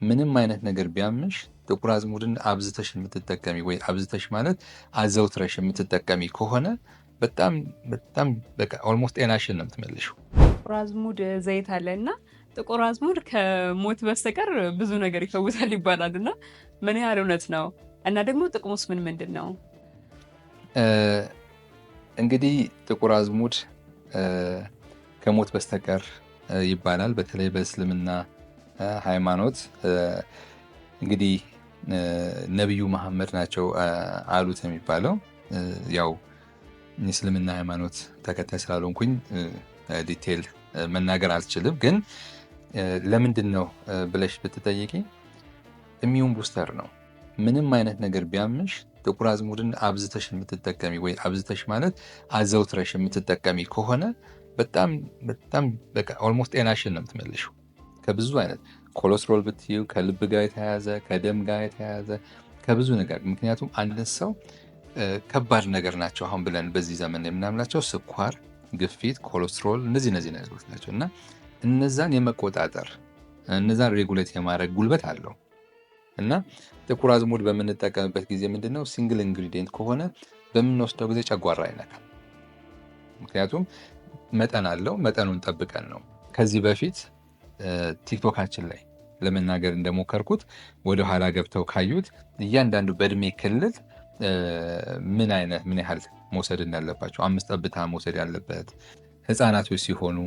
ምንም አይነት ነገር ቢያምሽ ጥቁር አዝሙድን አብዝተሽ የምትጠቀሚ ወይ አብዝተሽ ማለት አዘውትረሽ የምትጠቀሚ ከሆነ በጣም በጣም በቃ ኦልሞስት ጤናሽን ነው የምትመልሽው። ጥቁር አዝሙድ ዘይት አለ እና ጥቁር አዝሙድ ከሞት በስተቀር ብዙ ነገር ይፈውሳል ይባላል እና ምን ያህል እውነት ነው? እና ደግሞ ጥቅሙስ ምንድን ነው? እንግዲህ ጥቁር አዝሙድ ከሞት በስተቀር ይባላል። በተለይ በእስልምና ሃይማኖት እንግዲህ ነቢዩ መሐመድ ናቸው አሉት የሚባለው። ያው የእስልምና ሃይማኖት ተከታይ ስላልሆንኩኝ ዲቴል መናገር አልችልም። ግን ለምንድን ነው ብለሽ ብትጠይቂ ኢሚዩን ቡስተር ነው። ምንም አይነት ነገር ቢያምሽ ጥቁር አዝሙድን አብዝተሽ የምትጠቀሚ ወይ አብዝተሽ ማለት አዘውትረሽ የምትጠቀሚ ከሆነ በጣም በጣም በቃ ኦልሞስት ጤናሽን ነው የምትመልሽው። ከብዙ አይነት ኮሌስትሮል ብትዩ፣ ከልብ ጋር የተያያዘ ከደም ጋር የተያያዘ ከብዙ ነገር። ምክንያቱም አንድ ሰው ከባድ ነገር ናቸው አሁን ብለን በዚህ ዘመን የምናምናቸው ስኳር፣ ግፊት፣ ኮሌስትሮል እነዚህ ነገሮች ናቸው እና እነዛን የመቆጣጠር እነዛን ሬጉሌት የማድረግ ጉልበት አለው እና ጥቁር አዝሙድ በምንጠቀምበት ጊዜ ምንድነው ሲንግል ኢንግሪዲየንት ከሆነ በምንወስደው ጊዜ ጨጓራ አይነካም። ምክንያቱም መጠን አለው። መጠኑን ጠብቀን ነው። ከዚህ በፊት ቲክቶካችን ላይ ለመናገር እንደሞከርኩት ወደ ኋላ ገብተው ካዩት እያንዳንዱ በእድሜ ክልል ምን ያህል መውሰድ እንዳለባቸው 5 ጠብታ መውሰድ ያለበት ህፃናቶች ሲሆኑ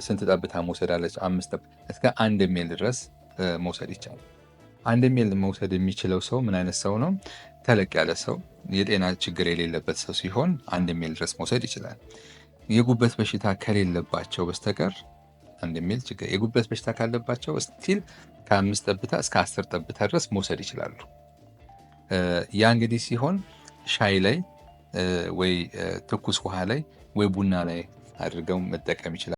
ስንት ጠብታ መውሰድ አለች 5 እስከ 1 ሚሊ ድረስ መውሰድ ይቻላል። 1 ሚሊ መውሰድ የሚችለው ሰው ምን አይነት ሰው ነው? ተለቅ ያለ ሰው፣ የጤና ችግር የሌለበት ሰው ሲሆን 1 ሚሊ ድረስ መውሰድ ይችላል። የጉበት በሽታ ከሌለባቸው በስተቀር 1 ሚሊ ችግር፣ የጉበት በሽታ ካለባቸው ስቲል ከ5 ጠብታ እስከ 10 ጠብታ ድረስ መውሰድ ይችላሉ። ያ እንግዲህ ሲሆን ሻይ ላይ ወይ ትኩስ ውሃ ላይ ወይ ቡና ላይ አድርገው መጠቀም ይችላል።